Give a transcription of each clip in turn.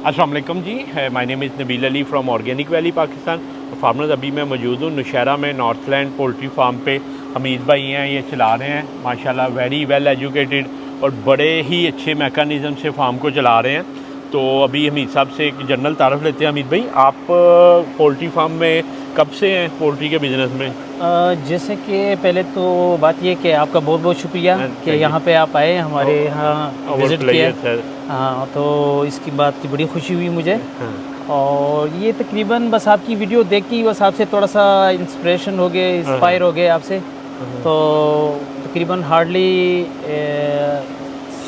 अस्सलाम वालेकुम जी, my name is Nabeel Ali from organic valley Pakistan. Farmers, अभी मैं मौजूद हूँ नौशहरा में नॉर्थलैंड पोल्ट्री फार्म पे। हमीद भाई हैं, ये चला रहे हैं माशाल्लाह, वेरी वेल एजुकेटेड और बड़े ही अच्छे मैकेनिज़्म से फार्म को चला रहे हैं। तो अभी हमीद साहब से एक जनरल तारफ़ लेते हैं। हमीद भाई, आप पोल्ट्री फार्म में कब से हैं पोल्ट्री के बिज़नेस में? जैसे कि पहले तो बात ये कि आपका बहुत बहुत शुक्रिया कि यहाँ पे आप आए, हमारे यहाँ विज़िट किया। हाँ, तो इसकी बात की बड़ी खुशी हुई मुझे। और ये तकरीबन बस आपकी वीडियो देख के बस आपसे थोड़ा सा इंस्पिरेशन हो गए, इंस्पायर हो गए आपसे। तो तकरीबन हार्डली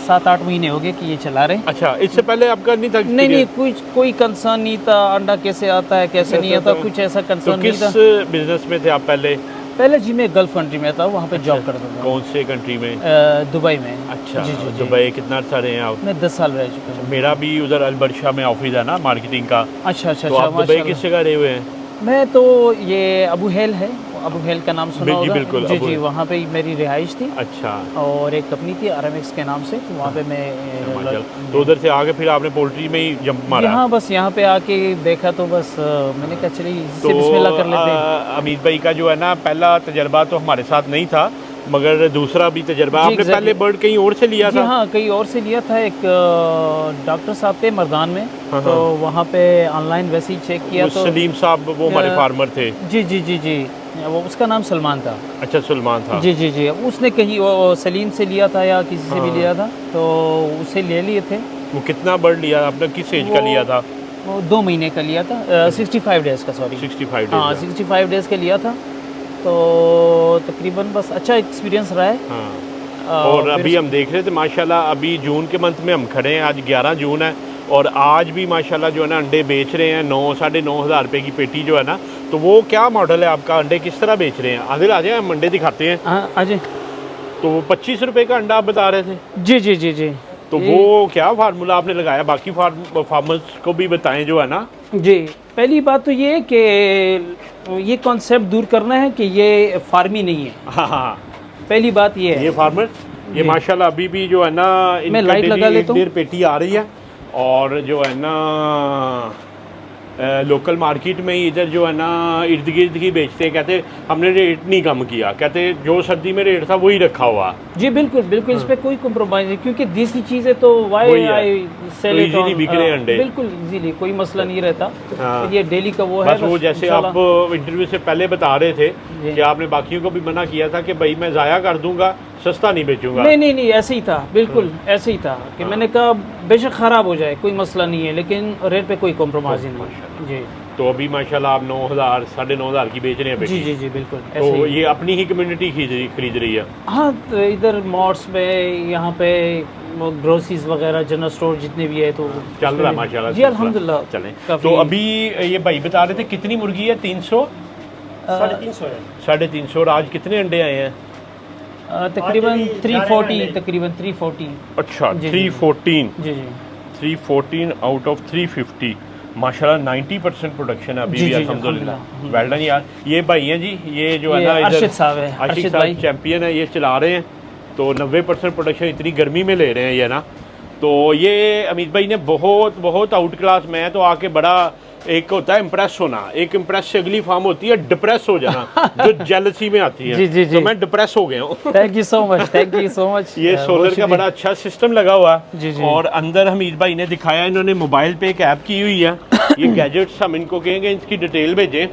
7-8 महीने हो गए कि ये चला रहे। अच्छा, इससे पहले आपका नहीं था? नहीं, कोई कंसर्न नहीं था। अंडा कैसे आता है, कैसे नहीं आता, कुछ ऐसा कंसर्न नहीं था। किस बिजनेस में थे आप पहले जी मैं गल्फ कंट्री में था, वहाँ पे जॉब करता था। कौन से कंट्री में? दुबई में। अच्छा, जी। दुबई कितना अर्सा रहे हैं आप? मैं 10 साल रह चुका हूँ। मेरा भी उधर अलबरशा में ऑफिस है ना, मार्केटिंग का। अच्छा। तो आप दुबई किस जगह रहे हुए हैं? मैं तो ये अबू हेल है, अबू हेल का नाम सुना होगा? बिल्कुल, जी, वहाँ पे मेरी रिहाइश थी। अच्छा। और एक कंपनी थी RMX के नाम से, तो वहाँ पे मैं तो उधर से आगे फिर आपने पोल्ट्री में ही जंप मारा? हाँ, बस यहाँ पे आके देखा तो बस मैंने कहा चलिए इससे बिस्मिल्लाह कर लेते हैं। अमीद भाई का जो है ना, पहला तजर्बा तो हमारे साथ नहीं था, मगर दूसरा भी तजर्बा आपने पहले बर्ड कहीं और से लिया था? हाँ, कहीं और से लिया था, एक डॉक्टर साहब पे मर्दान में। तो वहाँ पे ऑनलाइन वैसे ही चेक किया तो सलीम साहब वो हमारे फार्मर थे। जी, वो उसका नाम सलमान था। अच्छा, सलमान था। जी, उसने कहीं वो सलीम से लिया था या किसी से भी लिया था, तो उसे ले लिए थे। वो कितना बर्ड लिया आपने, किस एज का लिया था? वो 2 महीने का लिया था, 65 डेज़ का, सॉरी 65 डेज। हाँ, 65 डेज़ का लिया था। तो तकरीबन बस अच्छा एक्सपीरियंस रहा है। हाँ। और अभी हम देख रहे थे माशाल्लाह, अभी जून के मंथ में हम खड़े हैं, आज 11 जून है और आज भी माशाल्लाह जो है ना अंडे बेच रहे हैं 9-9.5 हज़ार रुपये की पेटी जो है ना। तो वो क्या मॉडल है आपका, अंडे किस तरह बेच रहे हैं? आदिल आ जाए, हम अंडे दिखाते हैं। हाँ, अजय। तो वो 25 रुपये का अंडा आप बता रहे थे? जी। तो वो क्या फार्मूला आपने लगाया, बाकी फार्मर्स को भी बताएं जो है ना। जी, पहली बात तो ये कि ये कॉन्सेप्ट दूर करना है कि ये फार्मी नहीं है। हाँ, पहली बात ये है। ये फार्मर ये माशाल्लाह अभी भी जो है ना, मैं लाइट लगा लेता हूँ, पेटी आ रही है। और जो है ना लोकल मार्केट में ही इधर जो है ना इर्द गिर्द ही बेचते हैं। कहते हमने रेट नहीं कम किया, कहते जो सर्दी में रेट था वही रखा हुआ। जी बिल्कुल, इस पे कोई कॉम्प्रोमाइज़ नहीं, क्योंकि देसी चीज़ें तो वाई सेल इट ऑन, बिक रहे अंडे बिल्कुल इजीली, कोई मसला नहीं रहता। हाँ। ये डेली का वो है। बस वो जैसे आप इंटरव्यू से पहले बता रहे थे कि आपने बाकियों को भी मना किया था कि भाई मैं ज़ाया कर दूंगा, सस्ता नहीं बेचूंगा। नहीं, ऐसे ही था, बिल्कुल ऐसे ही था कि मैंने कहा बेशक ख़राब हो जाए कोई मसला नहीं है, लेकिन रेट पे कोई कॉम्प्रोमाइज़ नहीं। जी, तो अभी माशाल्लाह आप 9,000 9,500 की बेच रहे हैं? जी बिल्कुल। तो ये अपनी ही कम्युनिटी खरीद रही है? हाँ, तो इधर मॉल्स में, यहाँ पे ग्रोसरीज वगैरह, जनरल स्टोर जितने भी है, तो चल रहा है माशाल्लाह। जी अल्हम्दुलिल्लाह। चलें। तो अभी ये भाई बता रहे थे कितनी मुर्गी है? 300? 350 है। 350। और आज कितने अंडे आए हैं? तकरीबन 340। अच्छा, 314। जी 314 आउट ऑफ 350। माशाल्लाह 90% प्रोडक्शन है अभी भी, अल्हम्दुलिल्लाह। वेल डन यार। ये भाई हैं जी, ये जो है ना अर्शद साहब है, अर्शद भाई चैंपियन है, ये चला रहे हैं। तो 90% प्रोडक्शन इतनी गर्मी में ले रहे हैं ये ना। तो ये अमीद भाई ने बहुत आउट क्लास, मैं तो आके बड़ा, एक होता है इम्प्रेस होना, एक इम्प्रेस से अगली फॉर्म होती है डिप्रेस हो जाना जो जेलसी में आती है। जी। तो मैं डिप्रेस हो गया हूँ। Thank you so much. ये सोलर का बड़ा अच्छा सिस्टम लगा हुआ जी। और अंदर हमीद भाई ने दिखाया, इन्होंने मोबाइल पे एक ऐप की हुई है। ये गैजेट्स हम इनको कहेंगे, इसकी डिटेल भेजें।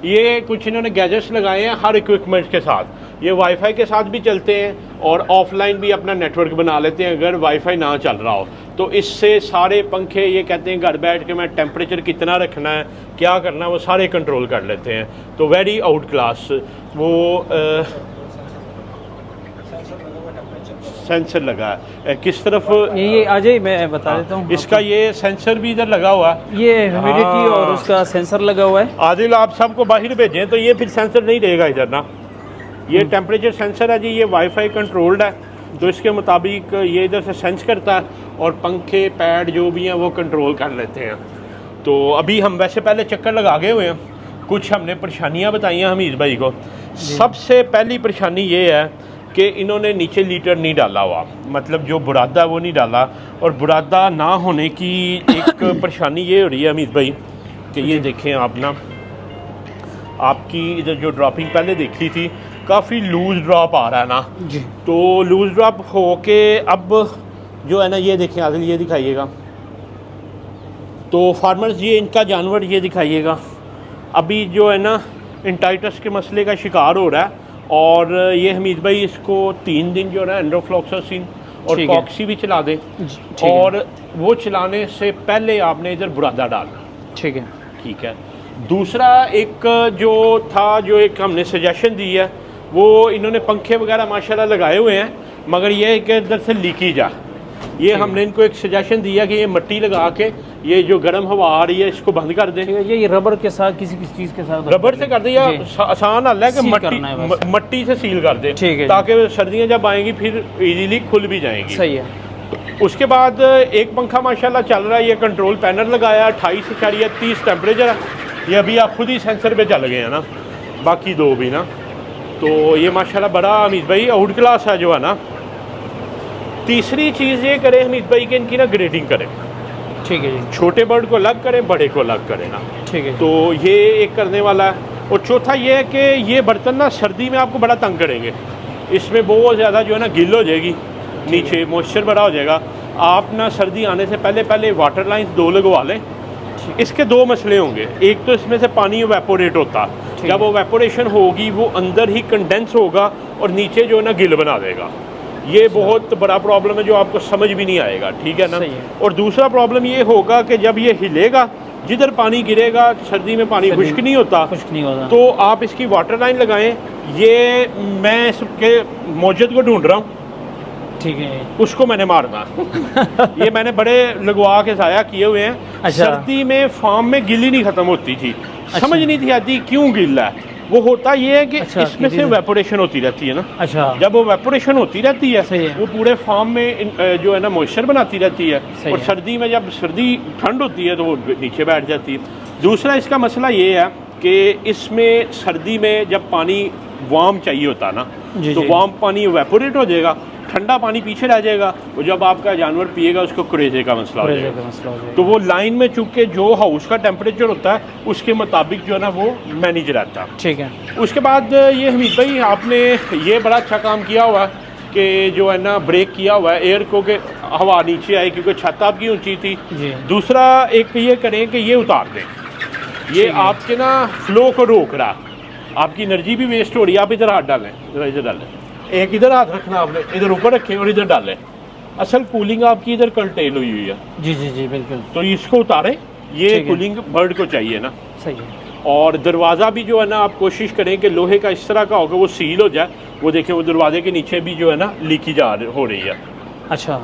ये कुछ इन्होंने गैजेट्स लगाए हैं हर इक्विपमेंट के साथ, ये वाईफाई के साथ भी चलते हैं और ऑफलाइन भी अपना नेटवर्क बना लेते हैं अगर वाईफाई ना चल रहा हो। तो इससे सारे पंखे, ये कहते हैं घर बैठ के मैं टेम्परेचर कितना रखना है, क्या करना है, वो सारे कंट्रोल कर लेते हैं। तो वेरी आउट क्लास। वो सेंसर लगा है किस तरफ? ये आ जाइए, मैं बता देता हूँ इसका। ये सेंसर भी इधर लगा हुआ है, ये ह्यूमिडिटी और उसका सेंसर लगा हुआ है। आदिल आप सबको बाहर भेजें तो ये फिर सेंसर नहीं रहेगा इधर ना। ये टेम्परेचर सेंसर है जी, ये वाईफाई कंट्रोल्ड है, तो इसके मुताबिक ये इधर से सेंस करता है और पंखे पैड जो भी हैं वो कंट्रोल कर लेते हैं। तो अभी हम वैसे पहले चक्कर लगा गए हुए हैं, कुछ हमने परेशानियां बताई हैं हमीद भाई को। सबसे पहली परेशानी ये है कि इन्होंने नीचे लीटर नहीं डाला हुआ, मतलब जो बुरादा वो नहीं डाला। और बुरादा ना होने की एक परेशानी ये हो रही है हमीद भाई कि ये देखें आप ना, आपकी इधर जो ड्रॉपिंग पहले देखी थी काफ़ी लूज़ ड्रॉप आ रहा है ना जी। तो लूज़ ड्रॉप हो के अब जो है ना, ये देखें आदिल, ये दिखाइएगा। तो फार्मर्स ये इनका जानवर ये दिखाइएगा, अभी जो है ना इंटाइटस के मसले का शिकार हो रहा है। और ये हमीद भाई इसको 3 दिन जो है ना एंड्रोफ्लॉक्सासिन और ठीक है। कॉक्सी भी चला दें, ठीक है। और वो चलाने से पहले आपने इधर बुरादा डालना। ठीक है। ठीक है। दूसरा एक जो था, जो एक हमने सजेशन दी है, वो इन्होंने पंखे वगैरह माशाल्लाह लगाए हुए हैं, मगर ये है कि इधर से लीकेज आ, ये हमने इनको एक सजेशन दिया कि ये मिट्टी लगा के ये जो गर्म हवा आ रही है इसको बंद कर दें। ये रबर के साथ किसी चीज़ के साथ रबर से कर दें, या आसान हल है कि सील करना है बस। मट्टी से सील कर दें, ठीक है, ताकि सर्दियाँ जब आएंगी फिर इजीली खुल भी जाएंगी। सही है। उसके बाद एक पंखा माशाल्लाह चल रहा है, ये कंट्रोल पैनल लगाया 28.30 टेम्परेचर है, ये अभी आप खुद ही सेंसर पे चल गए हैं ना, बाकी 2 भी ना। तो ये माशाल्लाह बड़ा हमीद भाई आउट क्लास है जो है ना। तीसरी चीज़ ये करें हमीद भाई कि इनकी ना ग्रेडिंग करें। ठीक है जी। छोटे बर्ड को अलग करें, बड़े को अलग करें ना। ठीक है। तो ये एक करने वाला है। और चौथा ये है कि ये बर्तन ना सर्दी में आपको बड़ा तंग करेंगे, इसमें बहुत ज़्यादा जो है ना गिल हो जाएगी, नीचे मॉइस्चर बड़ा हो जाएगा। आप ना सर्दी आने से पहले पहले वाटर लाइन्स 2 लगवा लें। इसके 2 मसले होंगे, एक तो इसमें से पानी इवेपोरेट होता, जब वो इवेपोरेशन होगी वो अंदर ही कंडेंस होगा और नीचे जो है ना गिल बना देगा। ये बहुत बड़ा प्रॉब्लम है जो आपको समझ भी नहीं आएगा, ठीक है ना। और दूसरा प्रॉब्लम ये होगा कि जब ये हिलेगा, जिधर पानी गिरेगा, सर्दी में पानी खुश्क नहीं होता, तो आप इसकी वाटर लाइन लगाएं। ये मैं इसके मौजूद को ढूंढ रहा हूँ, ठीक है, उसको मैंने मारना ये मैंने बड़े लगवा के ज़ाया किए हुए हैं। अच्छा। सर्दी में फार्म में गिली नहीं ख़त्म होती थी, समझ नहीं थी आती क्यों गिल है। वो होता ये है कि इसमें से वेपोरेशन होती रहती है ना। अच्छा। जब वो वेपोरेशन होती रहती है, वो पूरे फार्म में जो है ना मॉइस्चर बनाती रहती है, और सर्दी में जब सर्दी ठंड होती है तो वो नीचे बैठ जाती है। दूसरा इसका मसला ये है कि इसमें सर्दी में जब पानी वार्म चाहिए होता ना, तो वार्म पानी वेपोरेट हो जाएगा, ठंडा पानी पीछे रह जाएगा, और जब आपका जानवर पिएगा उसको कुरेजे का मसला हो जाएगा। तो वो लाइन में चूंकि जो हाउस का टेम्परेचर होता है उसके मुताबिक जो है ना वो मैनेज रहता है। ठीक है। उसके बाद ये हमीद भाई आपने ये बड़ा अच्छा काम किया हुआ है कि जो है ना ब्रेक किया हुआ है एयर को, कि हवा नीचे आए, क्योंकि छत आपकी ऊंची थी। दूसरा एक ये करें कि ये उतार दें, ये आपके ना फ्लो को रोक रहा, आपकी एनर्जी भी वेस्ट हो रही है। आप इधर हाथ डालें, इधर डालें, एक इधर हाथ रखना आपने, इधर ऊपर रखें और इधर डालें। असल कूलिंग आपकी इधर कर्टेल हुई है। जी जी जी बिल्कुल। तो इसको उतारें, ये कूलिंग बर्ड को चाहिए ना। सही है। और दरवाज़ा भी जो है ना आप कोशिश करें कि लोहे का इस तरह का होगा वो सील हो जाए। वो देखें वो दरवाजे के नीचे भी जो है ना लीकेज हो रही है। अच्छा।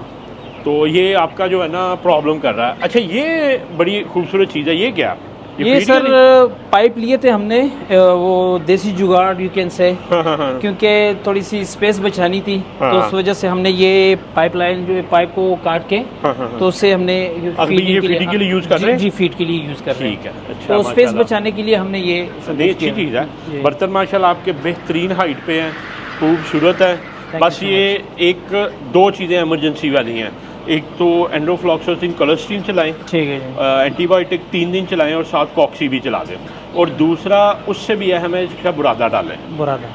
तो ये आपका जो है ना प्रॉब्लम कर रहा है। अच्छा, ये बड़ी खूबसूरत चीज़ है, ये क्या? ये सर पाइप लिए थे हमने, वो देसी जुगाड़ यू कैन से, क्योंकि थोड़ी सी स्पेस बचानी थी, तो उस वजह से हमने ये पाइपलाइन जो पाइप को काट के, तो उससे हमने फीडिंग के लिए यूज कर रहे हैं। जी, फीड के लिए यूज कर रहे हैं। ठीक है। अच्छा, तो स्पेस बचाने के लिए हमने ये अच्छी चीज़ है। बर्तन माशाल्लाह आपके बेहतरीन हाइट पे हैं, खूबसूरत है। बस ये 1-2 चीज़ें इमरजेंसी वाली हैं। एक तो एंड्रोफ्लॉक्सासिन कोलेस्ट्रीन चलाएं, ठीक है, एंटीबायोटिक 3 दिन चलाएं और साथ कॉक्सी भी चला दें। और दूसरा उससे भी अहम है इसका बुरादा डालें,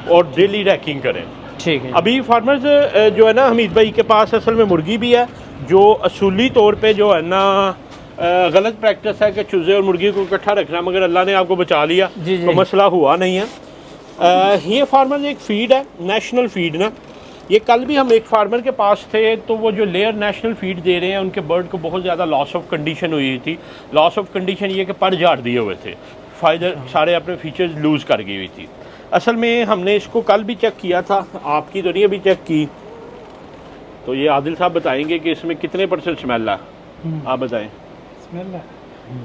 और डेली रैकिंग करें। ठीक है। अभी फार्मर्स जो है ना हमीद भाई के पास असल में मुर्गी भी है, जो असूली तौर पे जो है ना गलत प्रैक्टिस है कि चूज़े और मुर्गी को इकट्ठा रखना, मगर अल्लाह ने आपको बचा लिया, तो मसला हुआ नहीं है। ये फार्मर्स एक फीड है, नेशनल फीड ना। ये कल भी हम एक फार्मर के पास थे, तो वो जो लेयर नेशनल फीड दे रहे हैं उनके बर्ड को बहुत ज़्यादा लॉस ऑफ कंडीशन हुई थी। लॉस ऑफ कंडीशन ये कि पर झाड़ दिए हुए थे, फ़ायदे सारे अपने फीचर्स लूज़ कर गई हुई थी। असल में हमने इसको कल भी चेक किया था, आपकी तो नहीं अभी चेक की। तो ये आदिल साहब बताएंगे कि इसमें कितने % स्मेल है, आप बताएं। स्मेल है,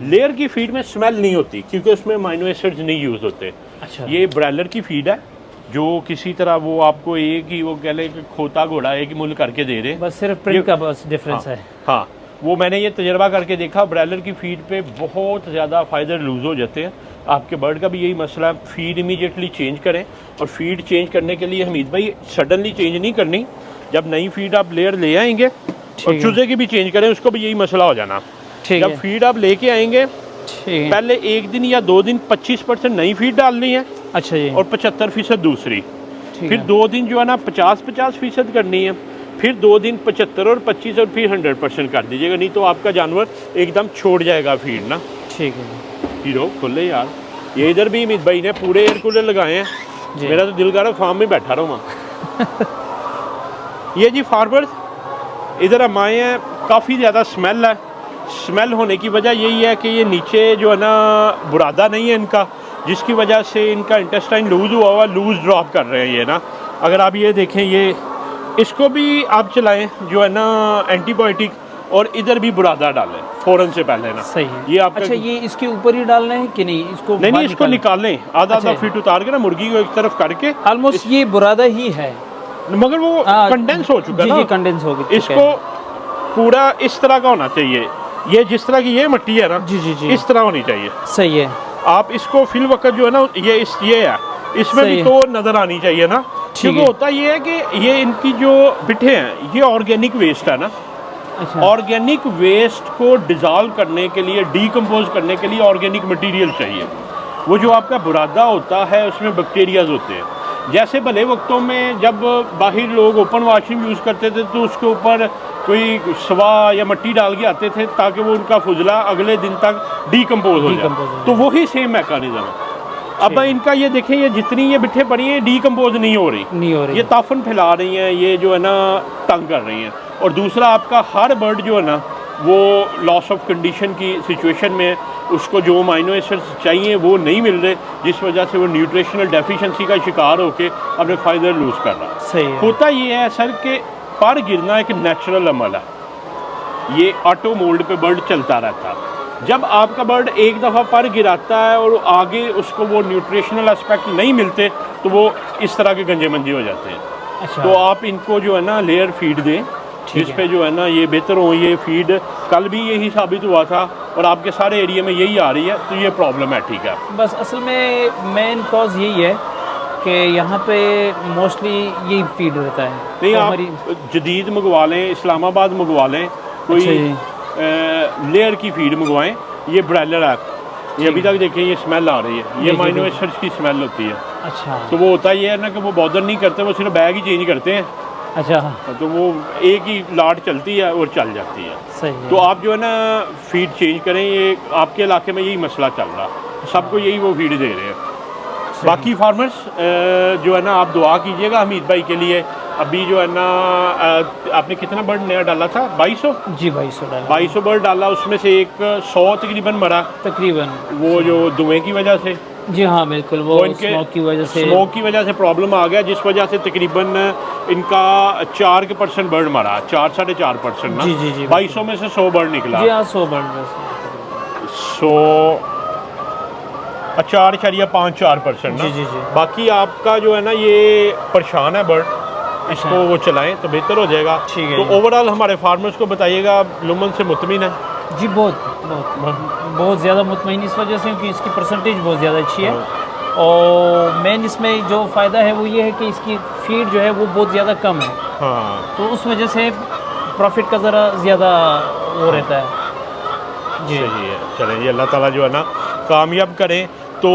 लेयर की फीड में स्मेल नहीं होती क्योंकि उसमें अमीनो एसिड्स नहीं यूज़ होते। अच्छा। ये ब्रायलर की फीड है जो किसी तरह वो आपको एक ही वो कह लें कि खोता घोड़ा एक ही मूल करके दे रहे, बस सिर्फ प्रिंट का बस डिफरेंस है। हाँ, वो मैंने ये तजर्बा करके देखा, ब्रायलर की फीड पे बहुत ज़्यादा फाइबर लूज़ हो जाते हैं, आपके बर्ड का भी यही मसला है, फीड इमीडिएटली चेंज करें। और फीड चेंज करने के लिए हमीद भाई सडनली चेंज नहीं करनी, जब नई फीड आप लेयर ले आएंगे और चूजे की भी चेंज करें, उसको भी यही मसला हो जाना। जब फीड आप लेके आएंगे पहले 1 दिन या 2 दिन 25% नई फीड डालनी है, अच्छा जी, और 75% दूसरी। फिर 2 दिन जो है ना 50-50% करनी है, फिर 2 दिन 75 और 25 और फिर 100% कर दीजिएगा, नहीं तो आपका जानवर एकदम छोड़ जाएगा फीड ना। ठीक है हीरो खुले यार। ये इधर भी अमित भाई ने पूरे एयर कूलर लगाए हैं, मेरा तो दिल कर रहा फार्म में बैठा रहा वहाँ। ये जी फार्मर्स इधर हम आए हैं, काफ़ी ज़्यादा स्मेल है। स्मेल होने की वजह यही है कि ये नीचे जो है ना बुरादा नहीं है इनका, जिसकी वजह से इनका इंटेस्टाइन लूज़ हुआ लूज़ ड्रॉप कर रहे हैं ये ना। अगर आप ये देखें, ये इसको भी आप चलाएं जो है ना एंटीबायोटिक, और इधर भी बुरादा डालें फ़ौरन से पहले ना। सही है ये आपका। अच्छा, ये इसके ऊपर ही डालना है कि नहीं? इसको नहीं, इसको निकालें आधा फीट उतार के ना, मुर्गी को एक तरफ करके। ऑलमोस्ट ये बुरादा ही है, मगर वो कंडेंस हो चुका है, कंडेंस हो गया। इसको पूरा इस तरह का होना चाहिए, ये जिस तरह की ये मिट्टी है ना, जी इस तरह होनी चाहिए। सही है। आप इसको फिल वक्त जो है ना ये है, इसमें भी तो नज़र आनी चाहिए ना, क्योंकि होता ये है कि ये इनकी जो बिठे हैं ये ऑर्गेनिक वेस्ट है ना। ऑर्गेनिक वेस्ट को डिज़ोल्व करने के लिए, डीकम्पोज करने के लिए ऑर्गेनिक मटेरियल चाहिए। वो जो आपका बुरादा होता है उसमें बैक्टीरियाज होते हैं। जैसे भले वक्तों में जब बाहर लोग ओपन वॉशिंग यूज़ करते थे तो उसके ऊपर कोई सवा या मिट्टी डाल के आते थे ताकि वो उनका फुजला अगले दिन तक डीकम्पोज हो जाए, तो वही सेम मैकेनिज्म है। अब इनका ये देखें, ये जितनी ये बिठे पड़ी हैं डीकम्पोज नहीं हो रही, ये ताफन फैला रही हैं, ये जो है ना तंग कर रही हैं। और दूसरा आपका हर बर्ड जो है ना वो लॉस ऑफ कंडीशन की सिचुएशन में, उसको जो अमाइनो एसिड्स चाहिए वो नहीं मिल रहे, जिस वजह से वो न्यूट्रिशनल डेफिशिएंसी का शिकार होकर अपने फ़ायदे लूज़ कर रहा है। सही है। होता ये है सर कि पर गिरना एक नेचुरल अमल है, ये ऑटो मोल्ड पे बर्ड चलता रहता है। जब आपका बर्ड एक दफ़ा पर गिराता है और आगे उसको वो न्यूट्रिशनल एस्पेक्ट नहीं मिलते तो वो इस तरह के गंजे मंजे हो जाते हैं। अच्छा। तो आप इनको जो है ना लेयर फीड दें, जिस पे जो है ना ये बेहतर हो। ये फीड कल भी यही साबित हुआ था और आपके सारे एरिया में यही आ रही है, तो ये प्रॉब्लमेटिक है। बस असल में मेन कॉज यही है कि यहाँ पे मोस्टली यही फीड रहता है। नहीं, तो आप जदीद मंगवा लें, इस्लामाबाद मंगवा लें, कोई लेयर की फीड मंगवाएं। ये ब्रायलर है, ये अभी तक देखें ये स्मेल आ रही है, ये अमाइनो एसिड्स की स्मेल होती है। अच्छा। तो वो होता ये है ना कि वो बॉदर नहीं करते, वो सिर्फ बैग ही चेंज करते हैं। अच्छा। तो वो एक ही लाट चलती है और चल जाती है। सही है। तो आप जो है ना फीड चेंज करें, ये आपके इलाके में यही मसला चल रहा है, सबको यही वो फीड दे रहे हैं। बाकी फार्मर्स जो है ना आप दुआ कीजिएगा हमीद भाई के लिए। अभी जो है ना आपने कितना बर्ड नया डाला था? 2200? जी 2200 डाला। 2200 बर्ड डाला, उसमें से एक 100 तकरीबन मरा, तकरीबन, वो जो धुएं की वजह से। जी हाँ बिल्कुल, वो स्मोक की वजह से प्रॉब्लम आ गया, जिस वजह से तकरीबन इनका 4% बर्ड मरा, 4-4.5% ना। जी 2200 में से 100 बर्ड निकला। जी हाँ 100 बर्ड में 4.54% ना। जी। बाकी आपका जो है ना ये परेशान है बर्ड, इसको वो चलाएं तो बेहतर हो जाएगा। तो ओवरऑल हमारे फार्मर्स को बताइएगा, लुमन से मुतमिन है? जी बहुत ज़्यादा मुतमईन इस वजह से कि इसकी परसेंटेज बहुत ज़्यादा अच्छी है। और मेन इसमें जो फ़ायदा है वो ये है कि इसकी फीड जो है वो बहुत ज़्यादा कम है। हाँ। तो उस वजह से प्रॉफिट का ज़रा ज़्यादा वो रहता है। जी सही है। चलें जी, अल्लाह ताला जो है ना कामयाब करें। तो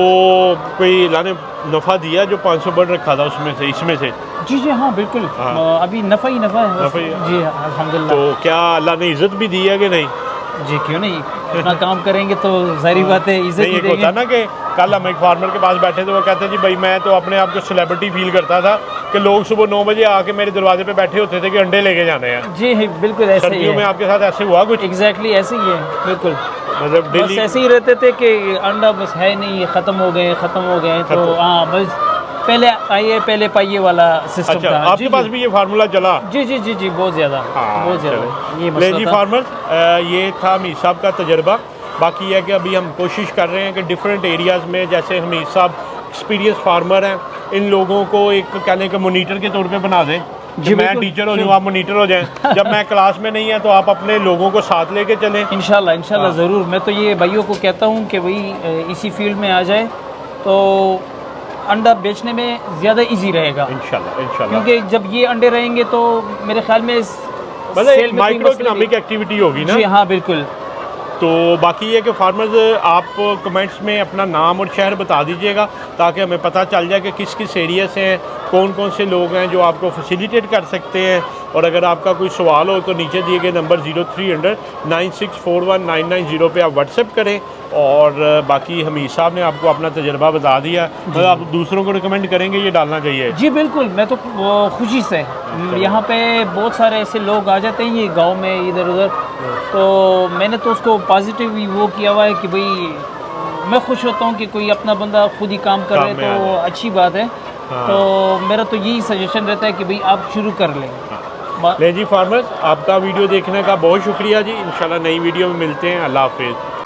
कोई अल्लाह ने नफ़ा दिया जो 500 बर्ड रखा था उसमें से, इसमें से? जी हाँ बिल्कुल। हाँ। अभी नफ़ा ही है। जी अल्हम्दुलिल्लाह। तो क्या अल्लाह ने इज़्ज़त भी दी है कि नहीं? जी क्यों नहीं, अपना काम करेंगे तो जाहिर बात है इज़्ज़त ही देंगे। होता ना कि कल हम एक फार्मर के पास बैठे थे, वो कहते हैं जी भाई मैं तो अपने आप को सेलिब्रिटी फील करता था कि लोग सुबह 9 बजे आके मेरे दरवाजे पे बैठे होते थे कि अंडे लेके जाने हैं। जी बिल्कुल ऐसे ही है। में आपके साथ ऐसे हुआ कुछ? एग्जैक्टली ऐसे ही है बिल्कुल, मतलब बस ऐसे ही रहते थे कि अंडा बस है नहीं, ख़त्म हो गए तो हाँ बस पहले आइए पहले पाइए वाला सिस्टम। अच्छा, था आपके पास भी ये फार्मूला चला? जी बहुत ज़्यादा। बहुत ज़्यादा ये जी फार्मर्स, ये था हमीद साहब का तजर्बा। बाकी है कि अभी हम कोशिश कर रहे हैं कि डिफरेंट एरियाज़ में, जैसे हमीद साहब एक्सपीरियंस फार्मर हैं, इन लोगों को एक कहने के मोनीटर के तौर पे बना दें कि मैं टीचर हो जाऊँ, आप मॉनिटर हो जाएं। जब मैं क्लास में नहीं है तो आप अपने लोगों को साथ लेके चलें। इंशाल्लाह ज़रूर। मैं तो ये भाइयों को कहता हूँ कि भाई इसी फील्ड में आ जाए तो अंडा बेचने में ज़्यादा इजी रहेगा इंशाल्लाह। क्योंकि जब ये अंडे रहेंगे तो मेरे ख्याल में मतलब माइक्रो इकोनॉमिक एक्टिविटी होगी ना। जी हाँ बिल्कुल। तो बाकी ये कि फार्मर्स आप कमेंट्स में अपना नाम और शहर बता दीजिएगा ताकि हमें पता चल जाए कि किस किस एरिया से हैं, कौन कौन से लोग हैं जो आपको फैसिलिटेट कर सकते हैं। और अगर आपका कोई सवाल हो तो नीचे दिए गए नंबर 0300 9641 पे आप व्हाट्सएप करें। और बाकी हमीद साहब ने आपको अपना तजर्बा बता दिया, मतलब आप दूसरों को रिकमेंड करेंगे ये डालना चाहिए? जी बिल्कुल, मैं तो खुशी से यहाँ पे बहुत सारे ऐसे लोग आ जाते हैं ये गांव में इधर उधर, तो मैंने तो उसको पॉजिटिव वो किया हुआ है कि भाई मैं खुश होता हूँ कि कोई अपना बंदा खुद ही काम कर रहे तो अच्छी बात है। हाँ। तो मेरा तो यही सजेशन रहता है कि भाई आप शुरू कर लें। ले जी फार्मर्स, आपका वीडियो देखने का बहुत शुक्रिया जी। इंशाल्लाह नई वीडियो में मिलते हैं। अल्लाह हाफिज़।